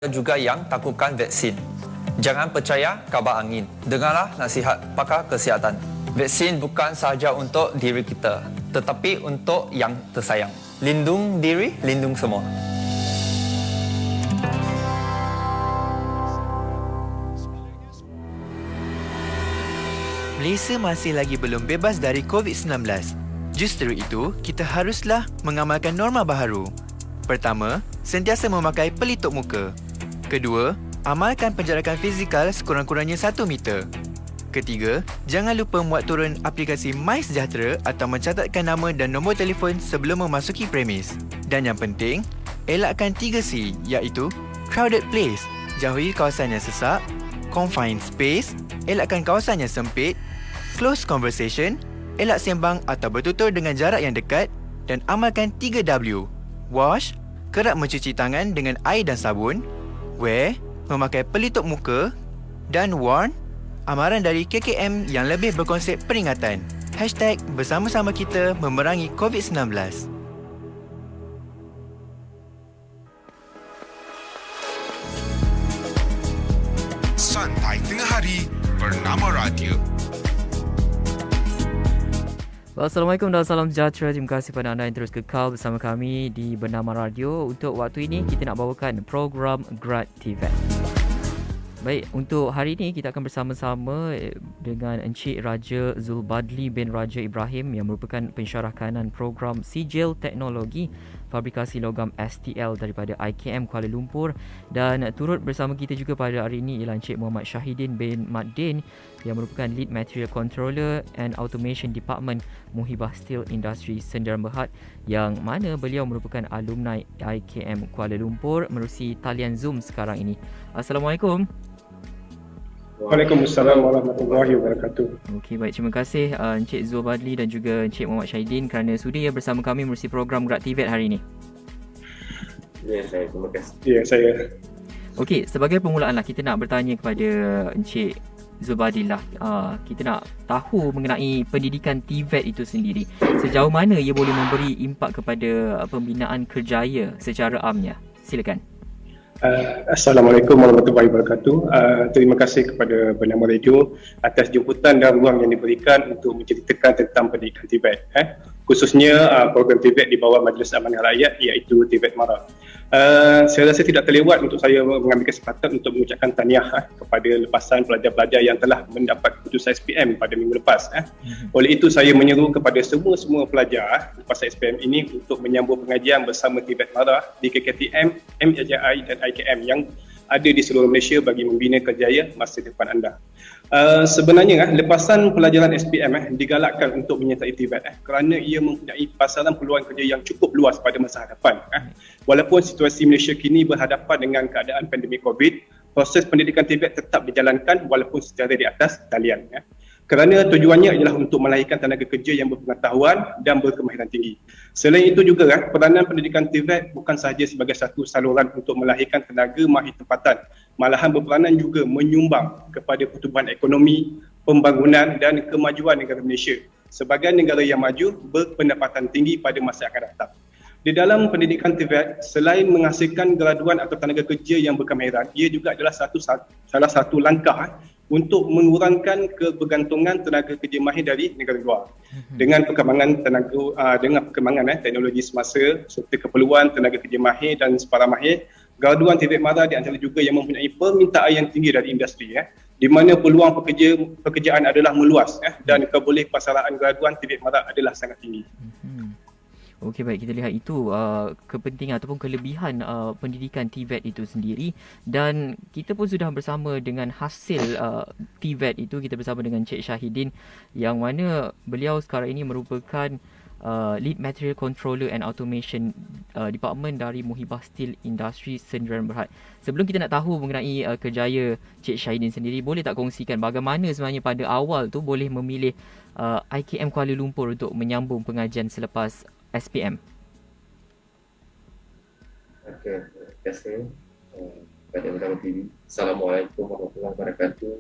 juga yang takutkan vaksin. Jangan percaya kabar angin. Dengarlah nasihat pakar kesihatan. Vaksin bukan sahaja untuk diri kita, tetapi untuk yang tersayang. Lindung diri, lindung semua. Malaysia masih lagi belum bebas dari COVID-19. Justru itu, kita haruslah mengamalkan norma baharu. Pertama, sentiasa memakai pelitup muka. Kedua, amalkan penjarakan fizikal sekurang-kurangnya 1 meter. Ketiga, jangan lupa muat turun aplikasi MySejahtera atau mencatatkan nama dan nombor telefon sebelum memasuki premis. Dan yang penting, elakkan 3C iaitu crowded place, jauhi kawasan yang sesak, confined space, elakkan kawasan yang sempit, close conversation, elak sembang atau bertutur dengan jarak yang dekat dan amalkan 3W. Wash, kerap mencuci tangan dengan air dan sabun. Wear, memakai pelitup muka. Dan warn, amaran dari KKM yang lebih berkonsep peringatan. #bersama-sama kita memerangi COVID-19. Santai Tengah Hari Bernama Radio. Assalamualaikum dan salam sejahtera. Terima kasih kepada anda yang terus kekal bersama kami di Bernama Radio. Untuk waktu ini kita nak bawakan program Grad TVET. Baik, untuk hari ini kita akan bersama-sama dengan Encik Raja Zulbadli bin Raja Ibrahim yang merupakan pensyarah kanan program Sijil Teknologi Fabrikasi Logam STL daripada IKM Kuala Lumpur, dan turut bersama kita juga pada hari ini ialah Encik Muhammad Syahidin bin Mat Din yang merupakan Lead Material Controller and Automation Department Muhibah Steel Industry Sdn Bhd, yang mana beliau merupakan alumni IKM Kuala Lumpur menerusi talian Zoom sekarang ini. Assalamualaikum. Waalaikumsalam warahmatullahi wabarakatuh. Okey, baik, terima kasih Encik Zulbadli dan juga Encik Muhammad Syahidin kerana sudi bersama kami menerusi program Grad TVET hari ini. Ya, saya terima kasih. Ya, saya. Okey, sebagai permulaan lah, kita nak bertanya kepada Encik Zulbadli lah. Kita nak tahu mengenai pendidikan TVET itu sendiri. Sejauh mana ia boleh memberi impak kepada pembinaan kerjaya secara amnya? Silakan. Assalamualaikum warahmatullahi wabarakatuh. Terima kasih kepada Bernama Radio atas jemputan dan ruang yang diberikan untuk menceritakan tentang pendidikan TVET. Khususnya program TVET di bawah Majlis Amanah Rakyat iaitu TVET MARA. Saya rasa tidak terlewat untuk saya mengambil kesempatan untuk mengucapkan tahniah kepada lepasan pelajar-pelajar yang telah mendapat keputusan SPM pada minggu lepas. Oleh itu saya menyeru kepada semua pelajar lepasan SPM ini untuk menyambung pengajian bersama TVET MARA di KKTM, MJI dan IKM yang ada di seluruh Malaysia bagi membina kerjaya masa depan anda. Sebenarnya lepasan pelajaran SPM digalakkan untuk menyertai TVET kerana ia mempunyai pasaran peluang kerja yang cukup luas pada masa hadapan. Walaupun situasi Malaysia kini berhadapan dengan keadaan pandemik COVID, proses pendidikan TVET tetap dijalankan walaupun secara di atas talian. Kerana tujuannya adalah untuk melahirkan tenaga kerja yang berpengetahuan dan berkemahiran tinggi. Selain itu juga peranan pendidikan TVET bukan sahaja sebagai satu saluran untuk melahirkan tenaga mahir tempatan, malahan berperanan juga menyumbang kepada pertumbuhan ekonomi, pembangunan dan kemajuan negara Malaysia sebagai negara yang maju berpendapatan tinggi pada masa yang akan datang. Di dalam pendidikan TVET, selain menghasilkan graduan atau tenaga kerja yang berkemahiran, ia juga adalah salah satu langkah untuk mengurangkan kebergantungan tenaga kerja mahir dari negara luar. Dengan perkembangan teknologi semasa serta keperluan tenaga kerja mahir dan separa mahir, graduan TVET MARA di antara juga yang mempunyai permintaan yang tinggi dari industri, di mana peluang pekerjaan adalah meluas, dan kebolehpasaraan graduan TVET MARA adalah sangat tinggi. Okey, baik, kita lihat itu kepentingan ataupun kelebihan pendidikan TVET itu sendiri, dan kita pun sudah bersama dengan hasil TVET itu. Kita bersama dengan Encik Syahidin yang mana beliau sekarang ini merupakan Lead Material Controller and Automation Department dari Muhibah Steel Industry Sdn Bhd. Sebelum kita nak tahu mengenai kerjaya Encik Syahidin sendiri, boleh tak kongsikan bagaimana sebenarnya pada awal tu boleh memilih IKM Kuala Lumpur untuk menyambung pengajian selepas SPM? Okey, terima kasih kepada Bernama TV. Assalamualaikum warahmatullahi wabarakatuh.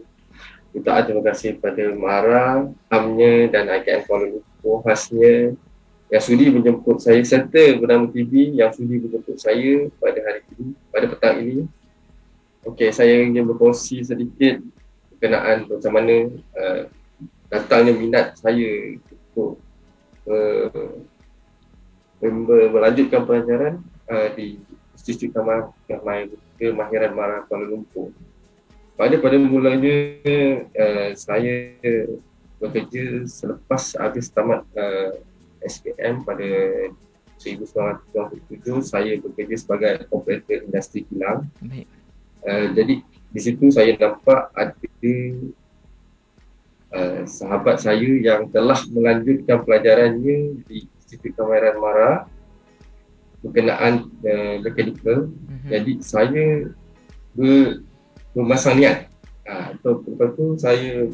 Ucapkan terima kasih kepada MARA, AMNY dan IKM Kuala Lumpur khasnya yang sudi menjemput saya, serta Bernama TV yang sudi menjemput saya pada hari ini, pada petang ini Okey, saya ingin berkongsi sedikit berkenaan macam mana datangnya minat saya untuk melanjutkan pelajaran di Institut Kemahiran Mara Kuala Lumpur. Pada mulanya saya bekerja selepas habis tamat SPM pada 1997. Saya bekerja sebagai operator industri kilang. Baik. Jadi di situ saya nampak ada sahabat saya yang telah melanjutkan pelajarannya di Institut Kemahiran Mara berkenaan mechanical. Jadi saya memasang niat. Lepas tu saya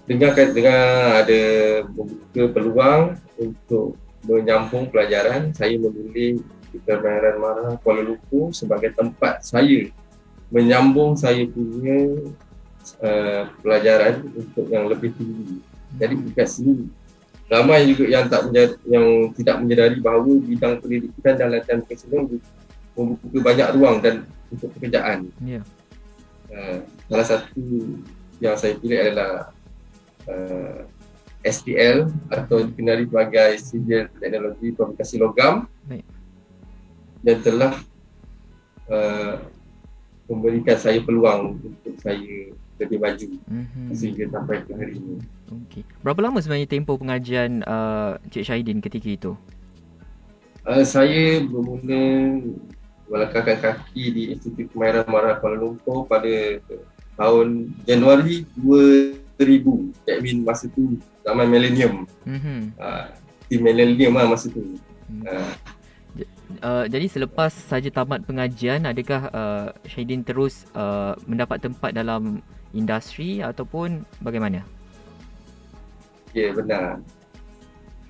dengar ada membuka peluang untuk menyambung pelajaran. Saya memilih Kemahiran Mara Kuala Lumpur sebagai tempat saya menyambung saya punya pelajaran untuk yang lebih tinggi. Jadi dekat sini ramai juga yang tidak menyedari bahawa bidang pendidikan dan latihan profesional membuka banyak ruang dan untuk pekerjaan. Ya. Salah satu yang saya pilih adalah STL atau dikenali sebagai Sijil Teknologi Fabrikasi Logam. Baik. Dan telah memberikan saya peluang untuk saya lebih maju sehingga sampai ke hari ini. Okey. Berapa lama sebenarnya tempoh pengajian Cik Syahidin ketika itu? Saya bermula melangkahkan kaki di Institut Kemahiran Mara Kuala Lumpur pada tahun Januari 2000. That mean masa tu zaman millennium. Di millennium lah masa tu. Jadi selepas saja tamat pengajian, adakah Syahidin terus mendapat tempat dalam industri ataupun bagaimana? Ya, benar.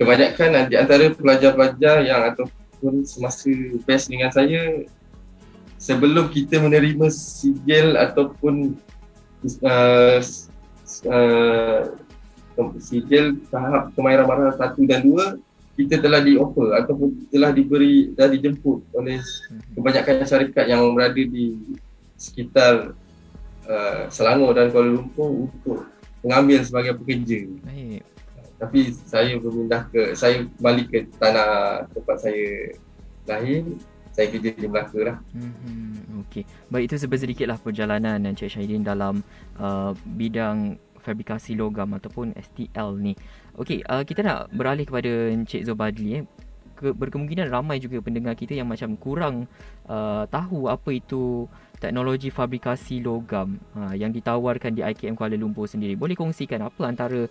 Kebanyakan di antara pelajar-pelajar yang ataupun semasa best dengan saya, sebelum kita menerima sijil ataupun sijil tahap Kemahiran Mara 1 dan 2, kita telah di-offer ataupun telah dijemput oleh kebanyakan syarikat yang berada di sekitar Selangor dan Kuala Lumpur untuk mengambil sebagai pekerja. Baik. Tapi saya saya balik ke tanah tempat saya lahir. Saya kerja di Melaka lah. Okey. Baik, itu sedikitlah perjalanan Encik Syahidin dalam bidang fabrikasi logam ataupun STL ni. Okey, kita nak beralih kepada Encik Zobadli. Berkemungkinan ramai juga pendengar kita yang macam kurang tahu apa itu teknologi fabrikasi logam yang ditawarkan di IKM Kuala Lumpur sendiri. Boleh kongsikan apa antara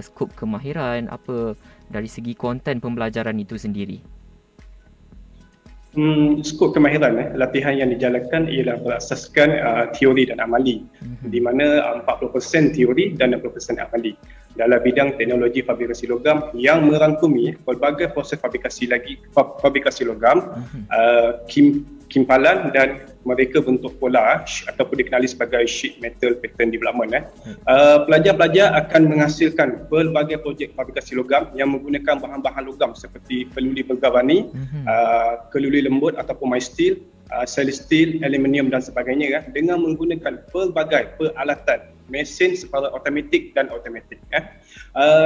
skop kemahiran, apa dari segi konten pembelajaran itu sendiri? Skop kemahiran latihan yang dijalankan ialah berasaskan teori dan amali, di mana 40% teori dan 60% amali dalam bidang teknologi fabrikasi logam yang merangkumi pelbagai proses fabrikasi logam, kimpalan dan mereka bentuk pola ataupun dikenali sebagai sheet metal pattern development. Pelajar-pelajar akan menghasilkan pelbagai projek fabrikasi logam yang menggunakan bahan-bahan logam seperti peluli bergavani, keluli lembut ataupun mild steel, stainless steel, aluminium dan sebagainya dengan menggunakan pelbagai peralatan mesin secara automatik dan automatik.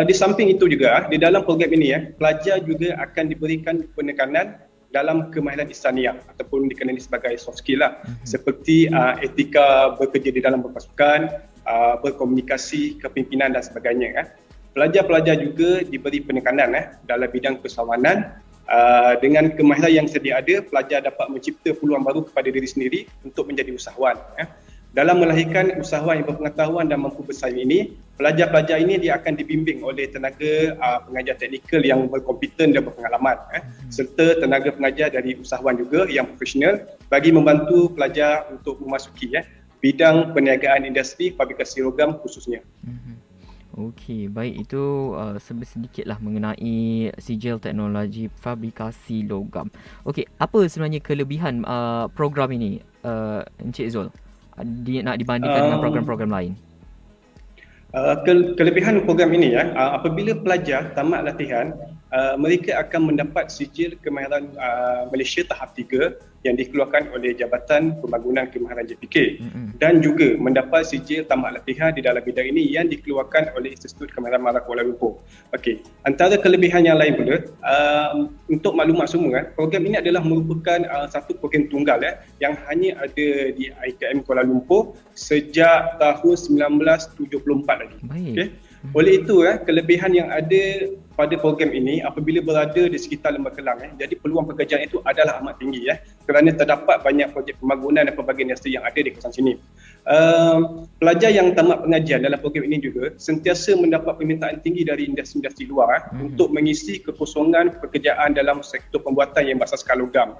Di samping itu juga di dalam program ini pelajar juga akan diberikan penekanan dalam kemahiran insaniah ataupun dikenali sebagai soft skill seperti etika bekerja di dalam berpasukan, berkomunikasi, kepimpinan dan sebagainya. Pelajar-pelajar juga diberi penekanan dalam bidang persawanan. Dengan kemahiran yang sedia ada, pelajar dapat mencipta peluang baru kepada diri sendiri untuk menjadi usahawan. Dalam melahirkan usahawan yang berpengetahuan dan mampu bersaing ini, pelajar-pelajar ini dia akan dibimbing oleh tenaga pengajar teknikal yang berkompeten dan berpengalaman, serta tenaga pengajar dari usahawan juga yang profesional bagi membantu pelajar untuk memasuki bidang perniagaan industri fabrikasi logam khususnya. Okey, baik, itu sedikitlah mengenai sijil teknologi fabrikasi logam. Okey, apa sebenarnya kelebihan program ini, Encik Zul? Nak dibandingkan dengan program-program lain? Kelebihan program ini apabila pelajar tamat latihan, mereka akan mendapat sijil kemahiran Malaysia tahap 3 yang dikeluarkan oleh Jabatan Pembangunan Kemahiran JPK dan juga mendapat sijil tamat latihan di dalam bidang ini yang dikeluarkan oleh Institut Kemahiran MARA Kuala Lumpur. Okey, antara kelebihan yang lain pula, untuk maklumat semua, program ini adalah merupakan satu program tunggal yang hanya ada di IKM Kuala Lumpur sejak tahun 1974 lagi. Baik. Okey. Oleh itu, kelebihan yang ada pada program ini apabila berada di sekitar Lembah Kelang, jadi peluang pekerjaan itu adalah amat tinggi kerana terdapat banyak projek pembangunan dan pelbagai industri yang ada di kawasan sini. Pelajar yang tamat pengajian dalam program ini juga sentiasa mendapat permintaan tinggi dari industri-industri luar untuk mengisi kekosongan pekerjaan dalam sektor pembuatan yang berasaskan logam.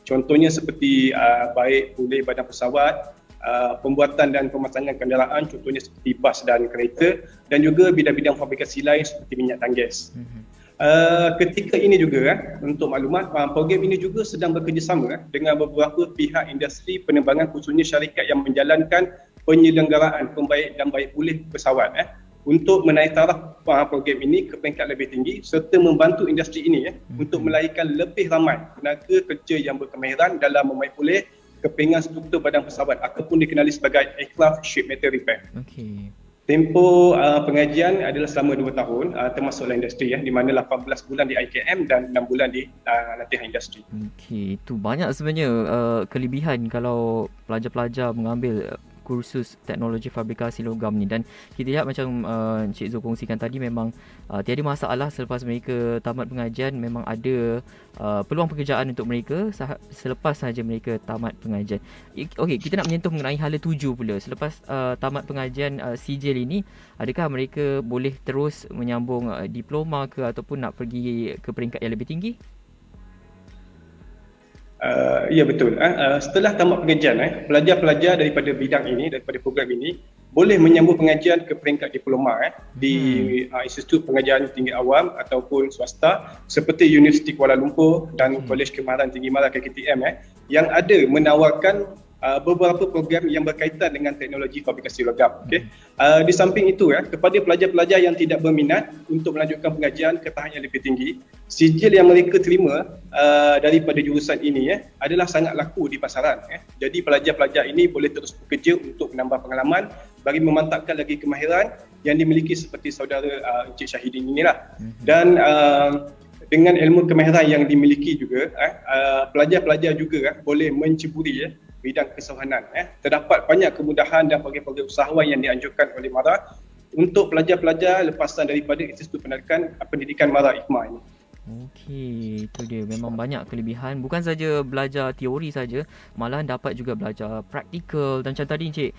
Contohnya seperti baik oleh badan pesawat, pembuatan dan pemasangan kenderaan, contohnya seperti bas dan kereta, dan juga bidang-bidang fabrikasi lain seperti minyak dan gas. Ketika ini juga, untuk maklumat, program ini juga sedang bekerjasama dengan beberapa pihak industri penerbangan, khususnya syarikat yang menjalankan penyelenggaraan pembaik dan baik pulih pesawat untuk menaik taraf program ini ke peringkat lebih tinggi serta membantu industri ini untuk melahirkan lebih ramai tenaga kerja yang berkemahiran dalam membaik pulih kepingan struktur badan pesawat ataupun dikenali sebagai aircraft sheet metal repair. Okey. Tempoh pengajian adalah selama 2 tahun, termasuklah industri di mana 18 bulan di IKM dan 6 bulan di latihan industri. Okey, itu banyak sebenarnya kelebihan kalau pelajar-pelajar mengambil kursus teknologi fabrikasi logam ni, dan kita lihat macam Encik Zul kongsikan tadi, memang tiada masalah selepas mereka tamat pengajian, memang ada peluang pekerjaan untuk mereka selepas sahaja mereka tamat pengajian. Okey, kita nak menyentuh mengenai hala tuju pula. Selepas tamat pengajian sijil ini, adakah mereka boleh terus menyambung diploma ke ataupun nak pergi ke peringkat yang lebih tinggi? Ya betul. Setelah tamat pengajian, pelajar-pelajar daripada bidang ini, daripada program ini, boleh menyambung pengajian ke peringkat diploma di Institut Pengajian Tinggi Awam ataupun swasta seperti Universiti Kuala Lumpur dan Kolej Kemahiran Tinggi MARA KKTM yang ada menawarkan beberapa program yang berkaitan dengan teknologi fabrikasi logam. Di samping itu, kepada pelajar-pelajar yang tidak berminat untuk melanjutkan pengajian ke tahap yang lebih tinggi, sijil yang mereka terima daripada jurusan ini adalah sangat laku di pasaran. Jadi pelajar-pelajar ini boleh terus bekerja untuk menambah pengalaman bagi memantapkan lagi kemahiran yang dimiliki seperti saudara Encik Syahidin inilah. Dan dengan ilmu kemahiran yang dimiliki juga, pelajar-pelajar juga boleh menceburi bidang kesusahanan. Terdapat banyak kemudahan dan program-program usahawan yang dianjurkan oleh MARA untuk pelajar-pelajar lepasan daripada Institut Pendidikan MARA IKMA ini. Okey, itu dia. Memang banyak kelebihan. Bukan saja belajar teori saja, malahan dapat juga belajar praktikal. Dan macam tadi Encik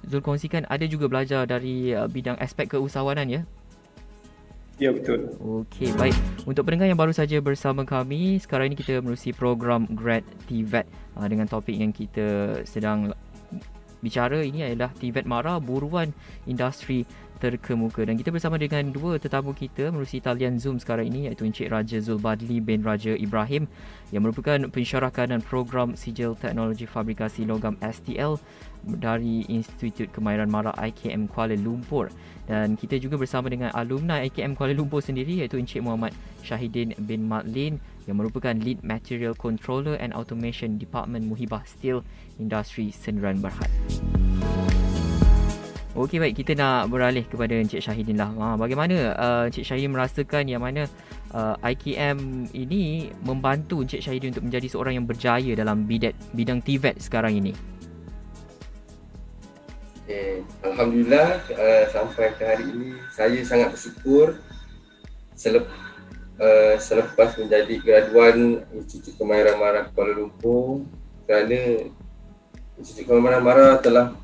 Zul kongsikan, ada juga belajar dari bidang aspek keusahawanan, ya? Ya, betul. Okey, baik. Untuk pendengar yang baru saja bersama kami, sekarang ini kita menerusi program Grad TVET dengan topik yang kita sedang bicara ini adalah TVET MARA, buruan industri terkemuka. Dan kita bersama dengan dua tetamu kita menerusi talian Zoom sekarang ini, iaitu Encik Raja Zulbadli bin Raja Ibrahim yang merupakan pensyarah kanan program Sijil Teknologi Fabrikasi Logam STL dari Institut Kemahiran MARA IKM Kuala Lumpur. Dan kita juga bersama dengan alumni IKM Kuala Lumpur sendiri, iaitu Encik Muhammad Syahidin bin Madlin yang merupakan Lead Material Controller and Automation Department Muhibah Steel Industry Sendirian Berhad. Okey, baik, kita nak beralih kepada Encik Syahidin lah. Bagaimana Encik Syahidin merasakan yang mana IKM ini membantu Encik Syahidin untuk menjadi seorang yang berjaya dalam bidang TVET sekarang ini? Alhamdulillah, sampai ke hari ini saya sangat bersyukur selepas menjadi graduan Institut Kemahiran MARA Kuala Lumpur, kerana Institut Kemahiran MARA telah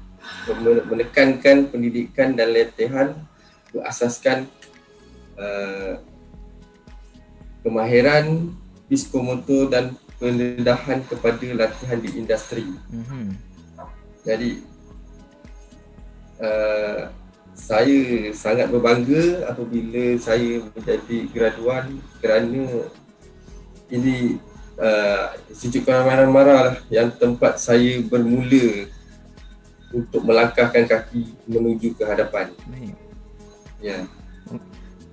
menekankan pendidikan dan latihan berasaskan kemahiran psikomotor dan pendedahan kepada latihan di industri. Jadi saya sangat berbangga apabila saya menjadi graduan, kerana ini Institut Kemahiran MARA lah yang tempat saya bermula untuk melangkahkan kaki menuju ke hadapan. Baik. Ya.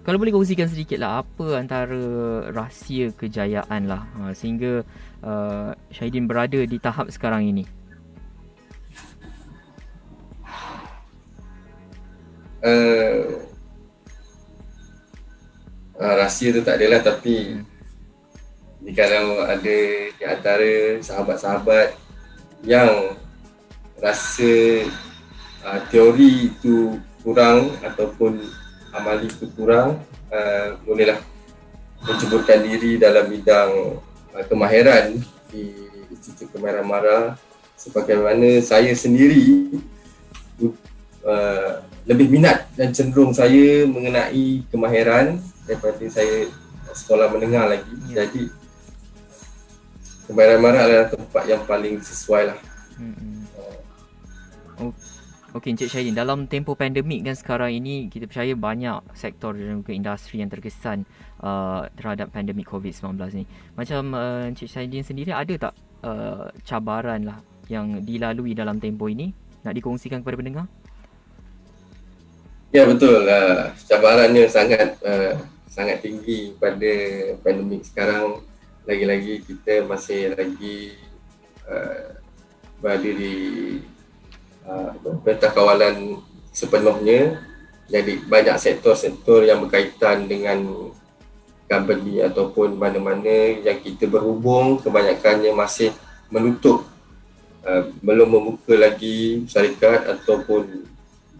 Kalau boleh kongsikan sedikit lah, apa antara rahsia kejayaan lah sehingga Syahidin berada di tahap sekarang ini? Rahsia tu tak adalah, tapi kalau ada di antara sahabat-sahabat yang rasa teori itu kurang ataupun amali itu kurang, bolehlah menceburkan diri dalam bidang kemahiran di Institut Kemahiran MARA, sebagaimana saya sendiri lebih minat dan cenderung saya mengenai kemahiran daripada saya sekolah menengah lagi. Jadi Kemahiran MARA adalah tempat yang paling sesuai lah. Okey Encik Syahidin, dalam tempoh pandemik kan sekarang ini, kita percaya banyak sektor dan juga industri yang terkesan terhadap pandemik COVID-19 ni. Macam Encik Syahidin sendiri ada tak cabaran lah yang dilalui dalam tempoh ini nak dikongsikan kepada pendengar? Ya betul, cabarannya sangat tinggi pada pandemik sekarang. Lagi-lagi kita masih lagi berada di perintah kawalan sepenuhnya. Jadi banyak sektor-sektor yang berkaitan dengan company ataupun mana-mana yang kita berhubung, kebanyakannya masih menutup, belum membuka lagi syarikat ataupun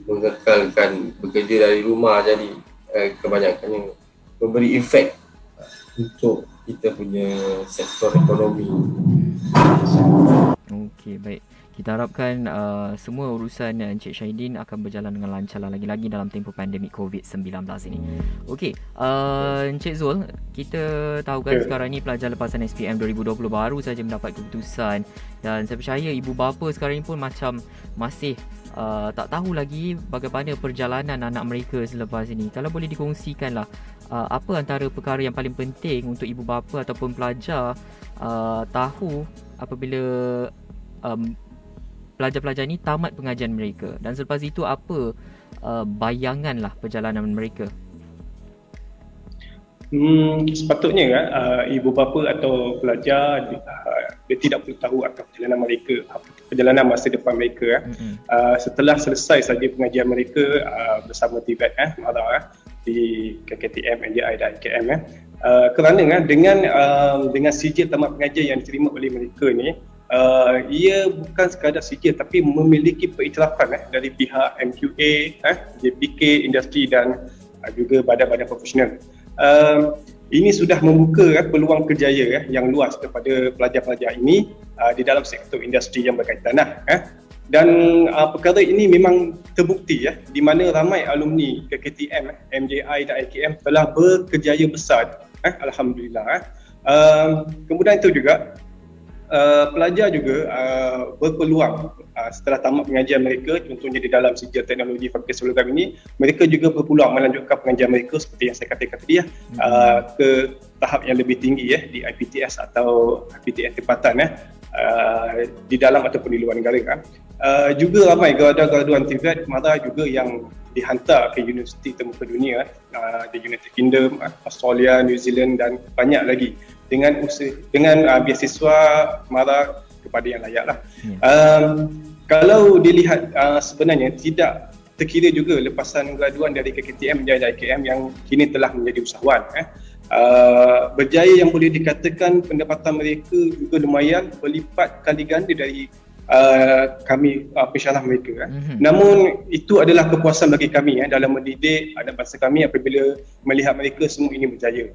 mengekalkan bekerja dari rumah. Jadi kebanyakannya memberi efek untuk kita punya sektor ekonomi. Okey, baik. Kita harapkan semua urusan Encik Syahidin akan berjalan dengan lancar lagi-lagi dalam tempoh pandemik COVID-19 ini. Okey, Encik Zul, kita tahu kan sekarang ni pelajar lepasan SPM 2020 baru saja mendapat keputusan, dan saya percaya ibu bapa sekarang ni pun macam masih tak tahu lagi bagaimana perjalanan anak mereka selepas ini. Kalau boleh dikongsikan lah, apa antara perkara yang paling penting untuk ibu bapa ataupun pelajar tahu apabila pelajar-pelajar ni tamat pengajian mereka, dan selepas itu apa bayangan lah perjalanan mereka? Sepatutnya kan ibu bapa atau pelajar dia tidak perlu tahu akan perjalanan mereka, perjalanan masa depan mereka setelah selesai saja pengajian mereka bersama TVET MARA di KKTM, NDI dan IKM kerana dengan sijil tamat pengajian yang diterima oleh mereka ni, ia bukan sekadar sijil tapi memiliki periktirafan dari pihak MQA, JPK, industri dan juga badan-badan profesional. Ini sudah membuka peluang kerjaya yang luas kepada pelajar-pelajar ini di dalam sektor industri yang berkaitan. Dan perkara ini memang terbukti di mana ramai alumni KKTM, MJI dan IKM telah berkerjaya besar, alhamdulillah. Kemudian itu juga pelajar juga berpeluang setelah tamat pengajian mereka, contohnya di dalam sijil teknologi fakultas program ini, mereka juga berpeluang melanjutkan pengajian mereka seperti yang saya katakan tadi ke tahap yang lebih tinggi di IPTS atau IPTS tempatan di dalam ataupun di luar negara. Juga ramai graduan TVET MARA juga yang dihantar ke universiti termuka dunia di United Kingdom, Australia, New Zealand dan banyak lagi dengan beasiswa MARA kepada yang layak lah. Kalau dilihat sebenarnya tidak terkira juga lepasan graduan dari KKTM dan IKM yang kini telah menjadi usahawan. Berjaya yang boleh dikatakan pendapatan mereka juga lumayan berlipat kali ganda dari kami pensyarah mereka. Namun itu adalah kepuasan bagi kami dalam mendidik anak bangsa kami apabila melihat mereka semua ini berjaya.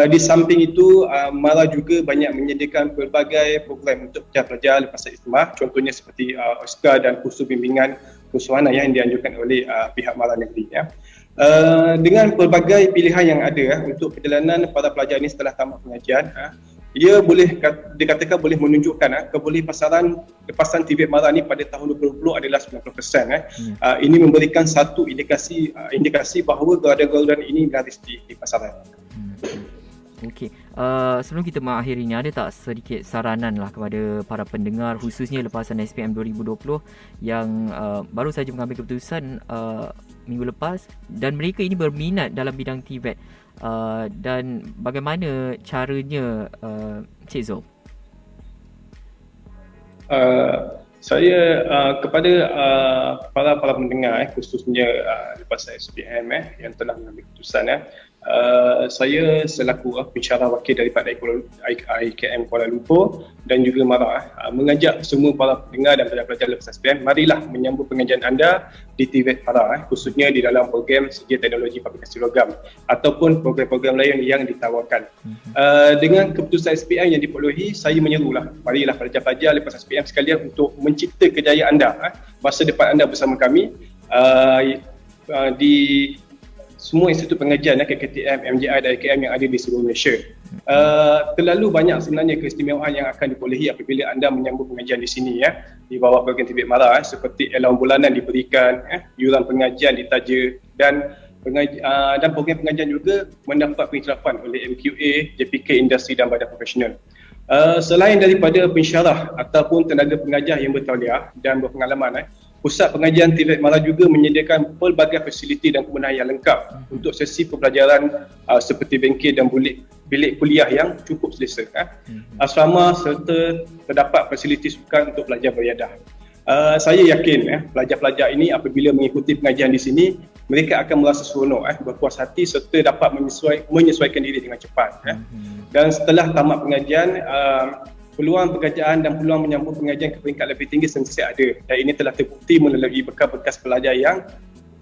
Di samping itu MARA juga banyak menyediakan pelbagai program untuk pelajar-pelajar lepasan istimah, contohnya seperti OSCA dan kursus bimbingan kesusahan yang dianjurkan oleh pihak MARA negeri. Dengan pelbagai pilihan yang ada untuk perjalanan para pelajar ini setelah tamat pengajian, ia boleh dikatakan boleh menunjukkan kebolehan lepasan TVET MARA ni pada tahun 2020 adalah 90%. Ini memberikan satu indikasi bahawa graduan-graduan ini laris di pasaran. Okey, sebelum kita mengakhiri ni, ada tak sedikit saranan lah kepada para pendengar khususnya lepasan SPM 2020 yang baru saja mengambil keputusan minggu lepas dan mereka ini berminat dalam bidang TVET, dan bagaimana caranya, Cik Zul? Saya kepada para pendengar khususnya lepasan SPM yang telah mengambil keputusan, saya selaku pensyarah wakil daripada IKM Kuala Lumpur dan juga MARA mengajak semua para pendengar dan pelajar-pelajar lepasan SPM, marilah menyambut pengajian anda di TVET MARA khususnya di dalam program Sedia Teknologi Fabrikasi Logam ataupun program-program lain yang ditawarkan. Dengan keputusan SPM yang diperolehi, saya menyerulah marilah pelajar-pelajar lepasan SPM sekalian untuk mencipta kejayaan anda, masa depan anda bersama kami di semua institut pengajian KKTM, MJI dan IKM yang ada di seluruh Malaysia. Terlalu banyak sebenarnya keistimewaan yang akan diperolehi apabila anda menyambut pengajian di sini di bawah program TVET MARA, seperti allowance bulanan diberikan, yuran pengajian ditaja dan program pengajian juga mendapat pengiktirafan oleh MQA, JPK Industri dan Badan Profesional. Selain daripada pensyarah ataupun tenaga pengajar yang bertauliah dan berpengalaman, Pusat Pengajian TVET MARA juga menyediakan pelbagai fasiliti dan kemudahan yang lengkap untuk sesi pembelajaran seperti bengkel dan bilik kuliah yang cukup selesa. Asrama serta terdapat fasiliti sukan untuk pelajar beriadah. Saya yakin pelajar-pelajar ini apabila mengikuti pengajian di sini, mereka akan merasa seronok, berpuas hati serta dapat menyesuaikan diri dengan cepat. Dan setelah tamat pengajian, peluang pekerjaan dan peluang menyambut pengajian ke peringkat lebih tinggi sentiasa ada, dan ini telah terbukti melalui bekas-bekas pelajar yang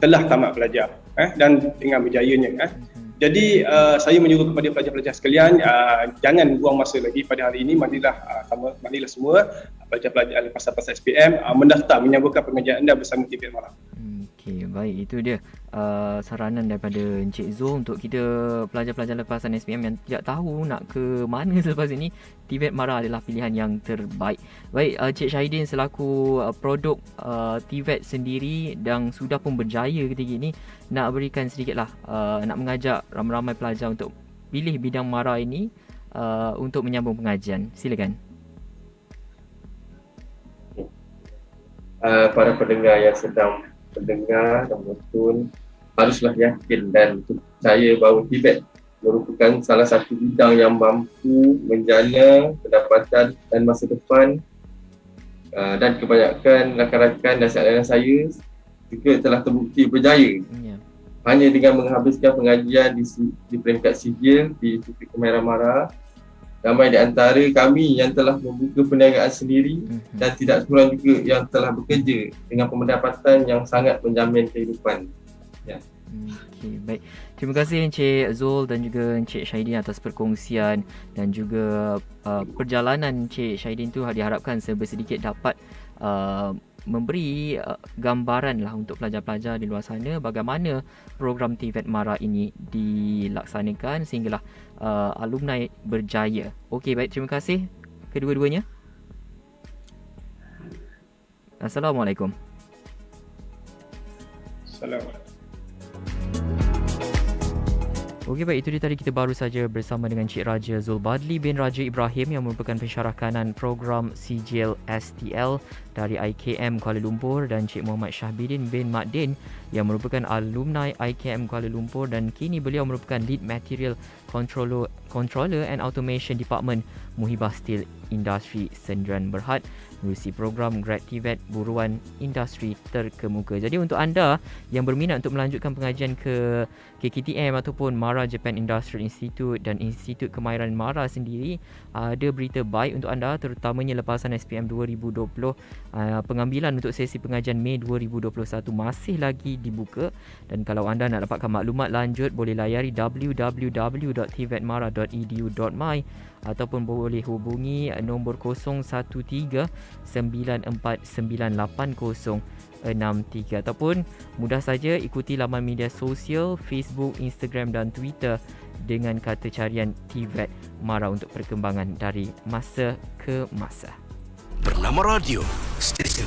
telah tamat belajar dan dengan berjayanya. Jadi saya menyuruh kepada pelajar-pelajar sekalian, jangan buang masa lagi pada hari ini, marilah semua pelajar-pelajar lepasan SPM mendaftar menyambutkan pengajian anda bersama TVET MARA. Okey, baik, itu dia saranan daripada Encik Zul untuk kita pelajar-pelajar lepasan SPM yang tidak tahu nak ke mana selepas ini. TVET MARA adalah pilihan yang terbaik. Baik, Cik Syahidin selaku produk TVET sendiri dan sudah pun berjaya ketika ini, nak berikan sedikitlah, nak mengajak ramai-ramai pelajar untuk pilih bidang MARA ini untuk menyambung pengajian. Silakan. Para pendengar yang sedang pendengar dan menonton, haruslah yakin dan percaya bahawa TVET merupakan salah satu bidang yang mampu menjana pendapatan dan masa depan, dan kebanyakan rakan-rakan dan saudara saya juga telah terbukti berjaya hanya dengan menghabiskan pengajian di peringkat sijil di Institut Kemahiran MARA. Ramai di antara kami yang telah membuka perniagaan sendiri dan tidak kurang juga yang telah bekerja dengan pendapatan yang sangat menjamin kehidupan. Okey, baik. Terima kasih Encik Zul dan juga Encik Syahidin atas perkongsian dan juga perjalanan Encik Syahidin tu diharapkan sedikit dapat memberi gambaran lah untuk pelajar-pelajar di luar sana bagaimana program TVET MARA ini dilaksanakan sehinggalah alumni berjaya. Okey, baik, terima kasih kedua-duanya. Assalamualaikum. Assalamualaikum. Okey, baik, itu dia tadi kita baru saja bersama dengan Cik Raja Zulbadli bin Raja Ibrahim yang merupakan pensyarah kanan program Sijil STL dari IKM Kuala Lumpur, dan Cik Muhammad Syahbidin bin Madin yang merupakan alumni IKM Kuala Lumpur dan kini beliau merupakan Lead Material Controller and Automation Department Muhibah Steel Industri Sendirian Berhad, menerusi program Grad TVET Buruan Industri Terkemuka. Jadi untuk anda yang berminat untuk melanjutkan pengajian ke KKTM ataupun MARA Japan Industrial Institute dan Institut Kemahiran MARA sendiri, ada berita baik untuk anda, terutamanya lepasan SPM 2020. Pengambilan untuk sesi pengajian Mei 2021 masih lagi dibuka, dan kalau anda nak dapatkan maklumat lanjut boleh layari www.tvetmara.edu.my ataupun boleh hubungi nombor 0139498063 ataupun mudah saja ikuti laman media sosial Facebook, Instagram dan Twitter dengan kata carian TVET MARA untuk perkembangan dari masa ke masa. Bernama Radio, stesen